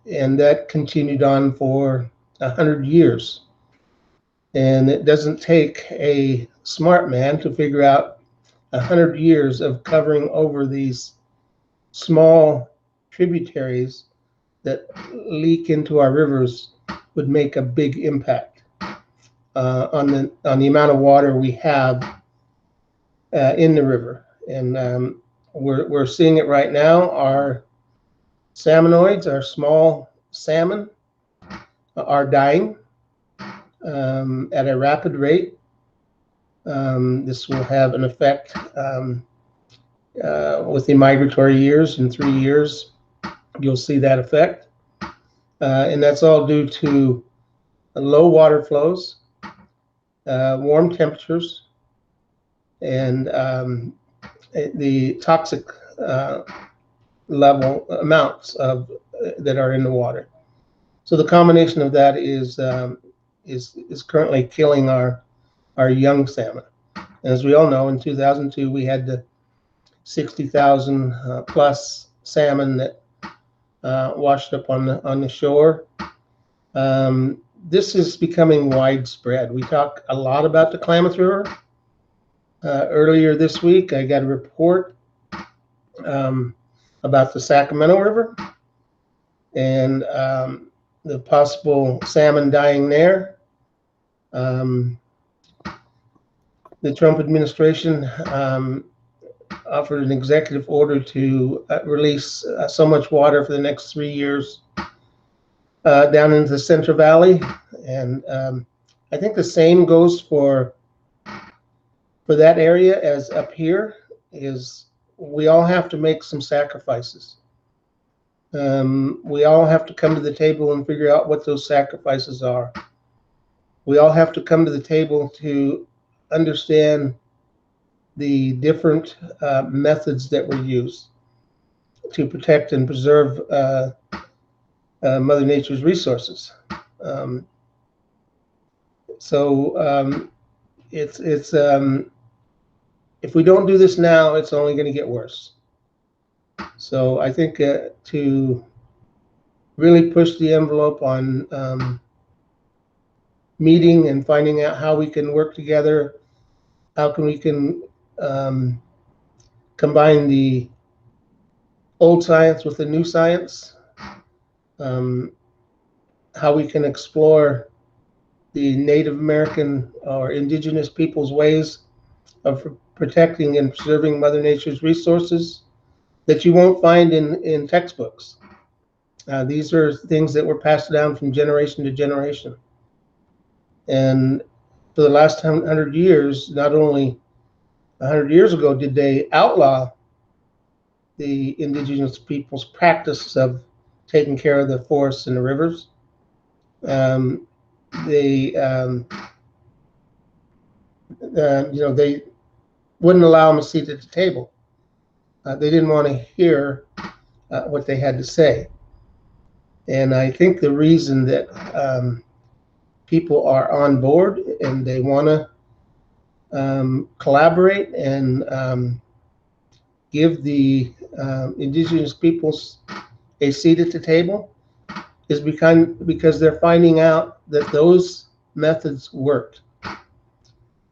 and that continued on for 100 years. And it doesn't take a smart man to figure out 100 years of covering over these small tributaries that leak into our rivers would make a big impact on the amount of water we have in the river. And we're seeing it right now. Our salmonoids, our small salmon, are dying at a rapid rate. This will have an effect with the migratory years. In 3 years, you'll see that effect. And that's all due to low water flows, warm temperatures, and the toxic level amounts that are in the water. So the combination of that is currently killing our young salmon. As we all know, in 2002 we had the 60,000 plus salmon that washed up on the shore. This is becoming widespread. We talk a lot about the Klamath River. Earlier this week, I got a report about the Sacramento River and the possible salmon dying there. The Trump administration offered an executive order to release so much water for the next 3 years down into the Central Valley. And I think the same goes for that area as up here. Is we all have to make some sacrifices. We all have to come to the table and figure out what those sacrifices are. We all have to come to the table to understand the different methods that were used to protect and preserve Mother Nature's resources. It's if we don't do this now, it's only going to get worse. So I think to really push the envelope on meeting and finding out how we can work together, how we can combine the old science with the new science, how we can explore the Native American or indigenous people's ways of protecting and preserving Mother Nature's resources that you won't find in textbooks. These are things that were passed down from generation to generation. And for the last 100 years, not only 100 years ago did they outlaw the indigenous people's practice of taking care of the forests and the rivers, they wouldn't allow them a seat at the table. They didn't want to hear what they had to say. And I think the reason that people are on board and they want to collaborate and give the indigenous peoples a seat at the table is because they're finding out that those methods worked.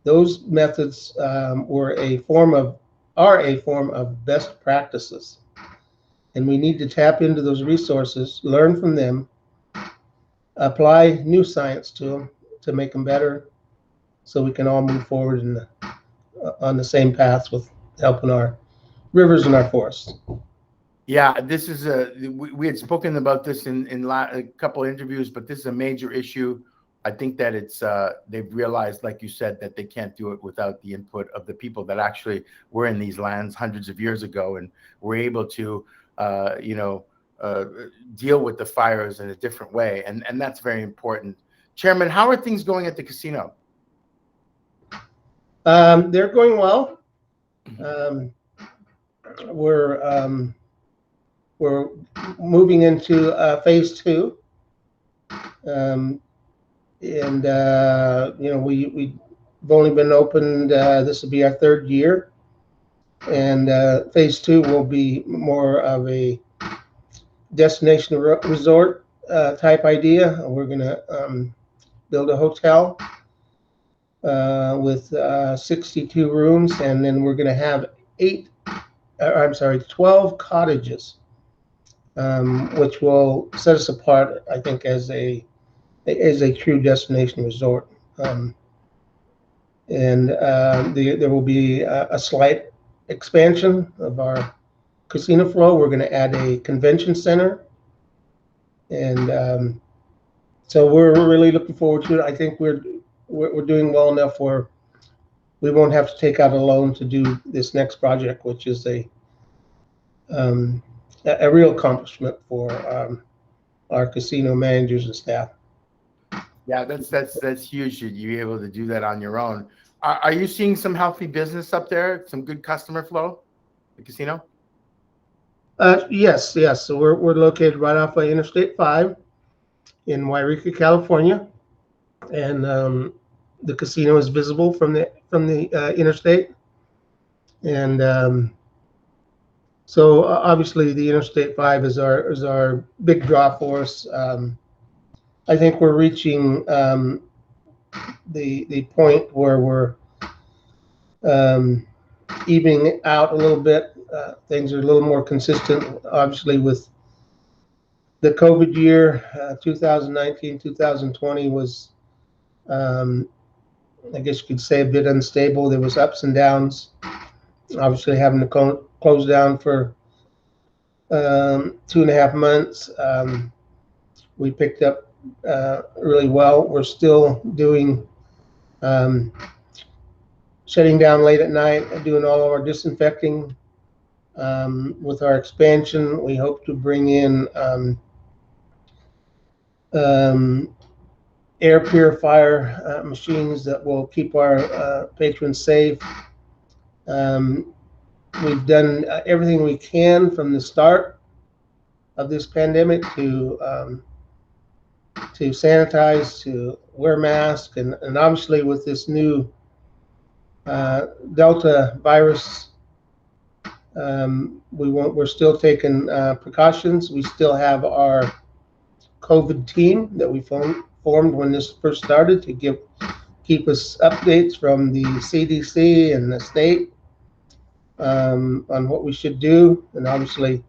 Those methods are a form of best practices, and we need to tap into those resources, learn from them, apply new science to them to make them better, so we can all move forward on the same path with helping our rivers and our forests. Yeah, this is we had spoken about this in a couple of interviews, but this is a major issue. I think that it's they've realized, like you said, that they can't do it without the input of the people that actually were in these lands hundreds of years ago and were able to, deal with the fires in a different way, and that's very important. Chairman, how are things going at the casino? They're going well. We're moving into phase 2. We've only been opened, this will be our 3rd year, and phase 2 will be more of a destination resort type idea. We're going to build a hotel with 62 rooms, and then we're going to have 12 cottages, which will set us apart, I think, as a true destination resort. And there will be a slight expansion of our casino flow. We're going to add a convention center, and so we're really looking forward to it. I think we're doing well enough where we won't have to take out a loan to do this next project, which is a real accomplishment for our casino managers and staff. Yeah, that's huge. You be able to do that on your own. Are you seeing some healthy business up there? Some good customer flow, the casino? Yes. So we're located right off of Interstate 5 in Wairika, California, and the casino is visible from the interstate, and so obviously the Interstate 5 is our big draw for us. I think we're reaching the point where we're evening out a little bit. Things are a little more consistent, obviously, with the COVID year. 2019, 2020 was, I guess you could say, a bit unstable. There was ups and downs. Obviously, having to close down for 2.5 months. We picked up really well. We're still doing shutting down late at night and doing all of our disinfecting. With our expansion, we hope to bring in air purifier machines that will keep our patrons safe. We've done everything we can from the start of this pandemic to sanitize, to wear masks, and obviously with this new Delta virus, we're still taking precautions. We still have our COVID team that we formed when this first started to keep us updates from the CDC and the state on what we should do. And obviously,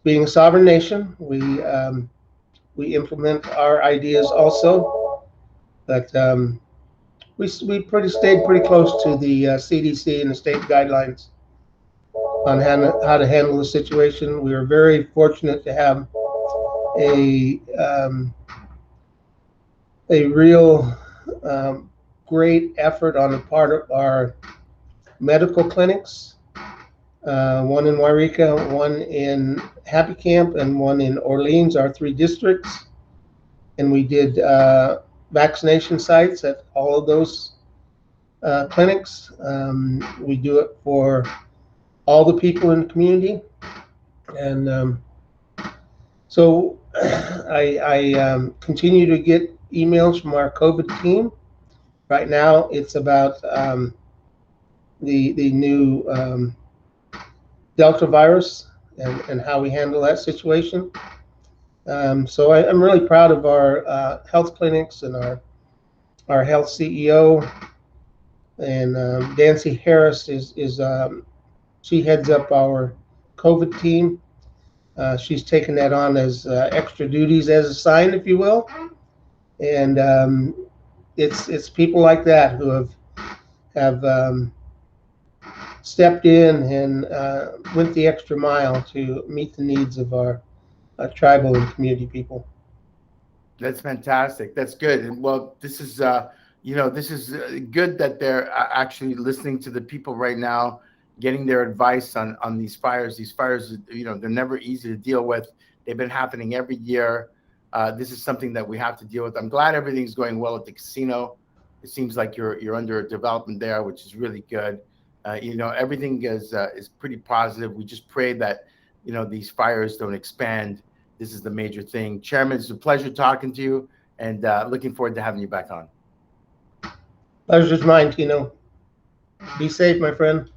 being a sovereign nation, we implement our ideas also. But we stayed pretty close to the CDC and the state guidelines on how to handle the situation. We were very fortunate to have a real great effort on the part of our medical clinics, one in Wairika, one in Happy Camp, and one in Orleans, our 3 districts. And we did vaccination sites at all of those clinics. We do it for all the people in the community. And so I continue to get emails from our COVID team. Right now, it's about the new Delta virus and how we handle that situation. So I'm really proud of our health clinics and our health CEO. And Nancy Harris is she heads up our COVID team. She's taken that on as extra duties as assigned, if you will. And it's people like that who have stepped in and went the extra mile to meet the needs of our tribal and community people. That's fantastic. That's good. And well, this is this is good that they're actually listening to the people right now, getting their advice on these fires. These fires, they're never easy to deal with. They've been happening every year. This is something that we have to deal with. I'm glad everything's going well at the casino. It seems like you're under development there, which is really good. Everything is pretty positive. We just pray that these fires don't expand. This is the major thing. Chairman, it's a pleasure talking to you, and looking forward to having you back on. Pleasure's mine, Tino. Be safe, my friend.